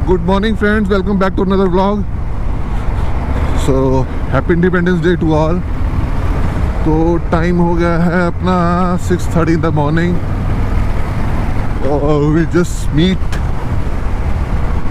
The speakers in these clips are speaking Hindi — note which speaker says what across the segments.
Speaker 1: Good morning friends, welcome back to another vlog. So happy independence day to all. तो टाइम हो गया है अपना 6:30 इन द मॉर्निंग और वी जस्ट मीट।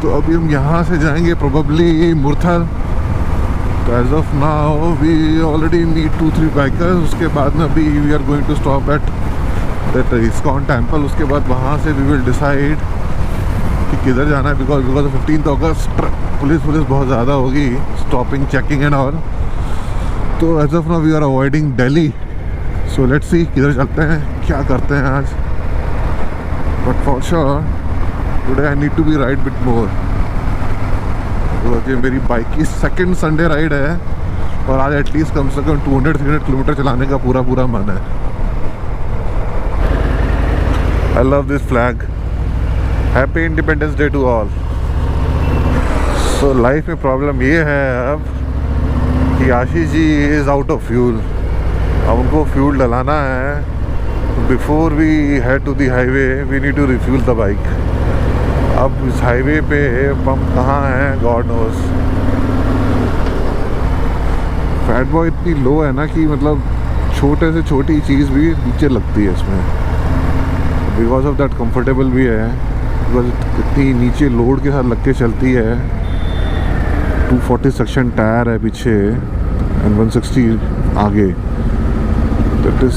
Speaker 1: तो अभी हम यहाँ से जाएंगे प्रोबेबली मुरथल। तो as of now we already meet 2-3 bikers. उसके बाद में अभी we are going to stop at that ISKCON temple. उसके बाद वहाँ से वी विल डिसाइड कि किधर जाना है, बिकॉज 15 अगस्त पुलिस बहुत ज़्यादा होगी, स्टॉपिंग चेकिंग एंड ऑल। तो as of now we are avoiding Delhi. So let's see किधर चलते हैं, क्या करते हैं आज। But for sure today I need to be ride bit more, क्योंकि मेरी बाइक की सेकंड संडे राइड है और आज एटलीस्ट कम से कम 200-300 किलोमीटर चलाने का पूरा मन है। I love this flag. Happy independence day to all. So life में प्रॉब्लम ये है अब कि Ashish ji is out of fuel. अब उनको फ्यूल डलाना है। Before we head to the highway we need to refuel the bike. अब इस हाईवे पे पंप कहाँ है गॉड नोस। फैट बॉय इतनी लो है ना कि मतलब छोटे से छोटी चीज़ भी नीचे लगती है इसमें। बिकॉज ऑफ दैट कंफर्टेबल भी है, बिकॉज इतनी नीचे लोड के साथ लग के चलती है। 240 सेक्शन टायर है पीछे एंड 160 आगे। That is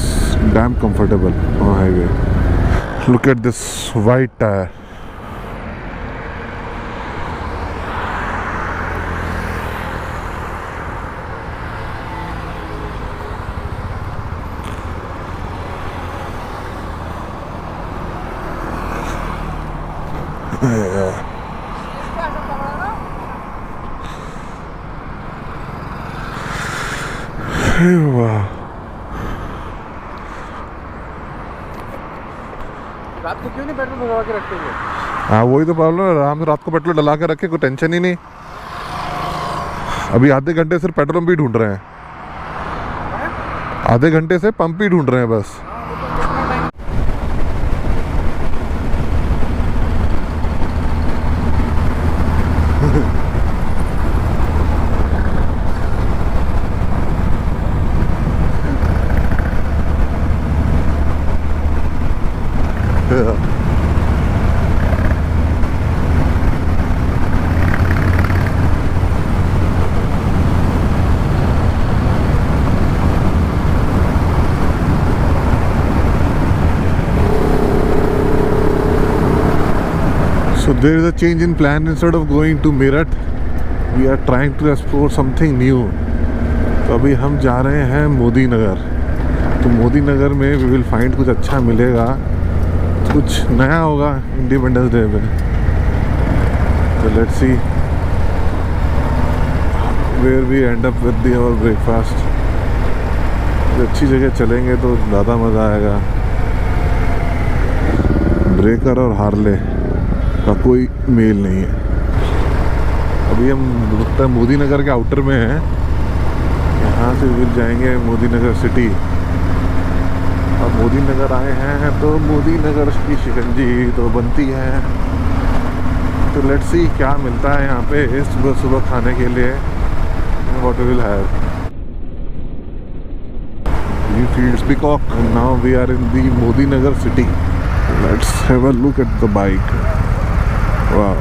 Speaker 1: damn comfortable on highway. Look at this white tyre.
Speaker 2: रात को क्यों नहीं पेट्रोल भरवा के रखते हैं?
Speaker 1: हाँ वही तो प्रॉब्लम है। आराम से रात को पेट्रोल डला के रखे, कोई टेंशन ही नहीं। अभी आधे घंटे से पेट्रोल पंप भी ढूंढ रहे हैं। आधे घंटे से पंप ही ढूंढ रहे हैं बस। So there is a change in plan. Instead of going to Meerut, we are trying to explore something new. तो अभी हम जा रहे हैं मोदी नगर। तो मोदी नगर में we will find कुछ अच्छा मिलेगा, कुछ नया होगा इंडिपेंडेंस डे पे। तो let's see where we end up with our breakfast. अच्छी जगह चलेंगे तो ज़्यादा मज़ा आएगा। ब्रेकर और हार्ले का कोई मेल नहीं है। अभी हम लगता है मोदी नगर के आउटर में हैं। यहाँ से मिल जाएंगे मोदी नगर सिटी। अब मोदी नगर आए हैं तो मोदी नगर की शिकंजी तो बनती है। तो लेट्स सी क्या मिलता है यहाँ पे सुबह खाने के लिए। What will have. New fields peacock and now we are in the Modinagar city. Let's have a look at the bike. वाह,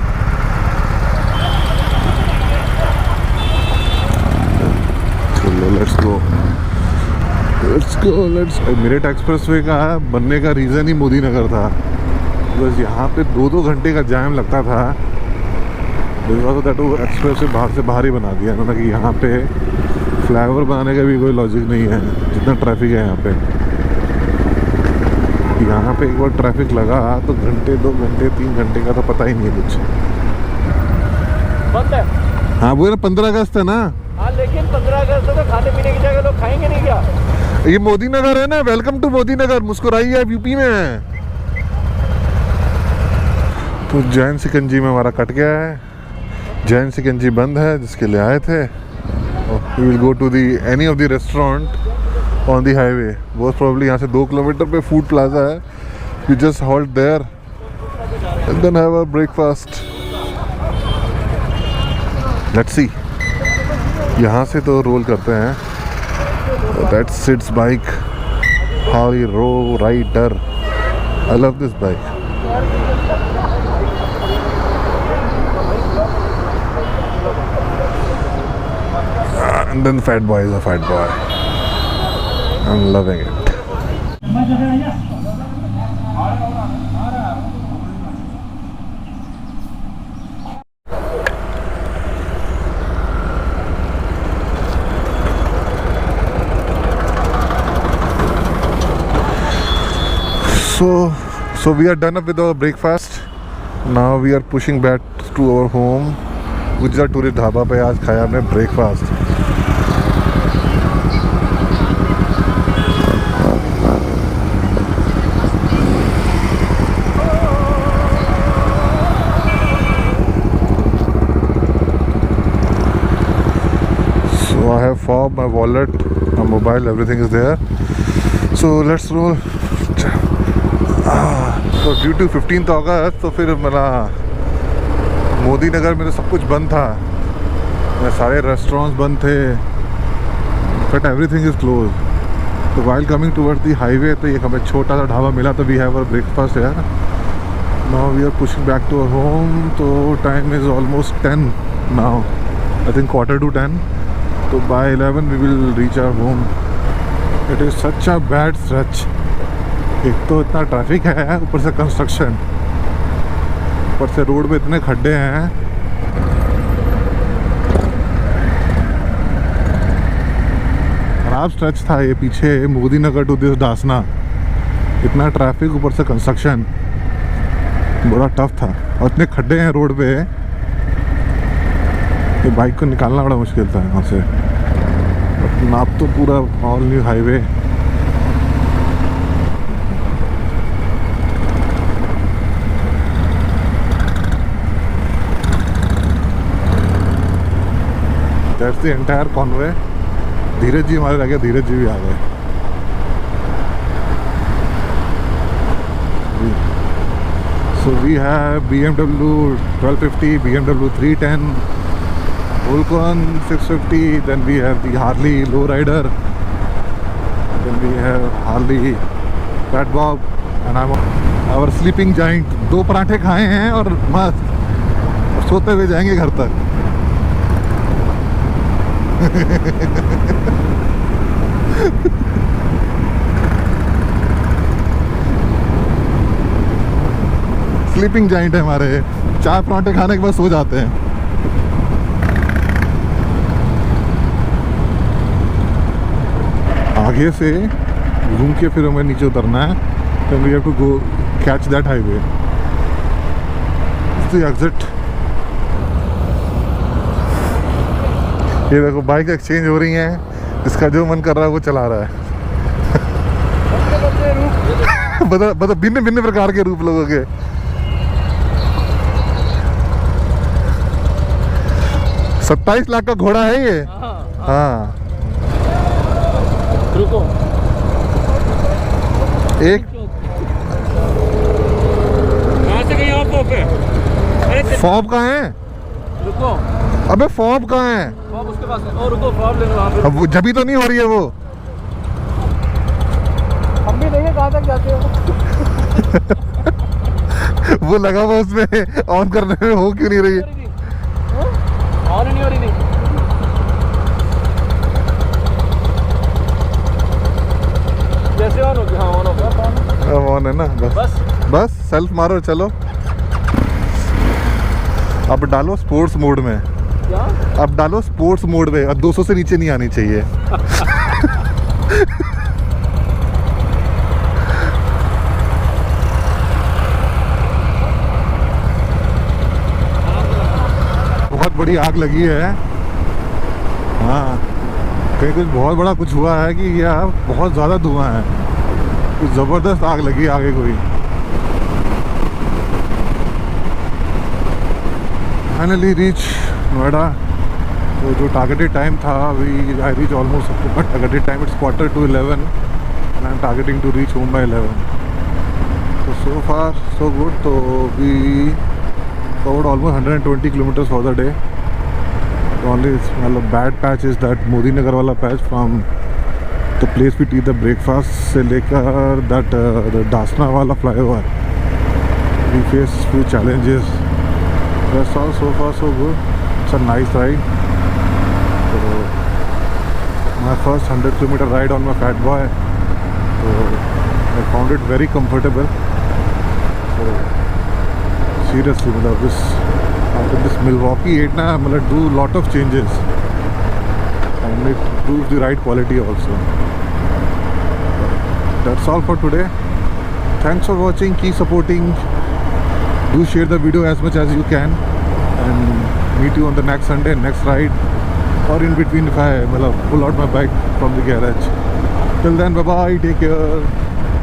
Speaker 1: चलो लेट्स गो। मेरठ एक्सप्रेसवे का बनने का रीज़न ही मोदी नगर था। बस यहाँ पे 2-2 घंटे का जाम लगता था। बिकॉज ऑफ दैट वो एक्सप्रेसवे बाहर ही बना दिया उन्होंने कि यहाँ पे फ्लाईओवर बनाने का भी कोई लॉजिक नहीं है, जितना ट्रैफिक है यहाँ पे। यहाँ पे एक बार ट्रैफिक लगा तो घंटे 2 घंटे 3 घंटे का तो पता ही नहीं है कुछ।
Speaker 2: बंद है।
Speaker 1: हाँ वो ना 15 अगस्त है ना।
Speaker 2: हाँ लेकिन 15 अगस्त तो खाने पीने की जगह लोग खाएंगे नहीं क्या?
Speaker 1: ये मोदी नगर है ना। वेलकम टू मोदी नगर। मुस्कुराइए, आप यूपी में है। तो जैन सिकंजी में हमारा कट गया है। जैन सिकंजी बंद है जिसके लिए आए थे। We will go to the any of the restaurant on the highway. बहुत प्रॉब्ली यहाँ से 2 किलोमीटर पे फूड प्लाजा है। We just halt there and then have a breakfast. Let's see, यहाँ से तो रोल करते हैं. That's Sid's bike, Harley Low Rider. I love this bike. And then fat boy is a fat boy. I'm loving it. So we are done up with our breakfast. Now we are pushing back to our home. Gujarat tourist dhaba पे आज खाया हमने breakfast. So I have fob, my wallet, my mobile, everything is there. So let's roll. तो ड्यू टू 15th अगस्त तो फिर मेरा मोदी नगर में तो सब कुछ बंद था. सारे रेस्टोरेंट्स बंद थे. But everything is close. तो while coming towards the highway तो एक हमें छोटा सा ढाबा मिला. तो वी हैव अवर ब्रेकफास्ट यार. Now we are pushing back to our home. तो time is almost 10 now. I think 9:45. तो by 11 we will reach our home. It is such a bad stretch. एक तो इतना ट्रैफिक है, ऊपर से कंस्ट्रक्शन, ऊपर से रोड पे इतने खड्डे हैं. खराब स्ट्रेच था ये पीछे मोदी नगर टू दिस दासना. इतना ट्रैफिक, ऊपर से कंस्ट्रक्शन, बड़ा टफ था. और इतने खड्डे हैं रोड पे, ये बाइक को निकालना बड़ा मुश्किल था यहाँ से. नाप तो पूरा all new highway. That's the entire convoy. धीरज जी हमारे लगे, धीरज जी भी आ गए. So we have BMW 1250, BMW 310, Vulcan 650, then we have the Harley Lowrider, then we have Harley Fat Bob, and I'm our sleeping giant. 2 पराठे खाए हैं और मस्त सोते हुए जाएंगे घर तक. स्लीपिंग जाइंट है हमारे. 4 पराठे खाने के बाद सो जाते हैं. आगे से घूम के फिर हमें नीचे उतरना है. तो we have to go catch that highway. Exit. ये देखो बाइक एक्सचेंज हो रही हैं. इसका जो मन कर रहा है वो चला रहा है. बता भिन्न भिन्न प्रकार के रूप लोगों के. $27 लाख का घोड़ा है ये. हाँ.
Speaker 2: रुको.
Speaker 1: एक फॉब कहाँ है?
Speaker 2: रुको.
Speaker 1: अबे फॉब कहाँ है?
Speaker 2: फॉब उसके पास है. और रुको, फॉब ले लो वहाँ पे.
Speaker 1: अब वो जभी तो नहीं हो रही है वो.
Speaker 2: हम भी देखें कहाँ तक जाते हो.
Speaker 1: वो लगा हुआ उसमें ऑन करने में हो क्यों नहीं रही है?
Speaker 2: ऑन नहीं हो रही. नहीं जैसे ऑन हो गया. हाँ ऑन हो गया.
Speaker 1: अब ऑन है ना. बस सेल्फ मारो चलो. अब डालो स्पोर्ट्स मोड में.
Speaker 2: क्या?
Speaker 1: अब डालो स्पोर्ट्स मोड में. अब 200 से नीचे नहीं आनी चाहिए. बहुत बड़ी आग लगी है. हाँ कहीं कुछ बहुत बड़ा कुछ हुआ है कि यह बहुत ज़्यादा धुआं है. कुछ ज़बरदस्त आग लगी आगे कोई. Finally reach Noida. तो जो टारगेटेड टाइम था I reach almost targeted time. It's 11:45 and I am targeting to reach home by 11. तो सो फार सो गुड. तो we covered almost 120 kilometres for the day. The only मतलब bad patch is that Modi Nagar वाला patch from the place we eat the breakfast से लेकर that the Dasna वाला flyover. We face few challenges. That's all, so far so good. It's a nice ride. So, my first 100-kilometer ride on my Fat Boy. So I found it very comfortable. So seriously, मतलब this after this Milwaukee 8 na, I'm gonna do lot of changes, and it improves the ride quality also. That's all for today. Thanks for watching. Keep supporting. Do share the video as much as you can, and meet you on the next Sunday, next ride, or in between if I pull out my bike from the garage. Till then, bye bye. Take care.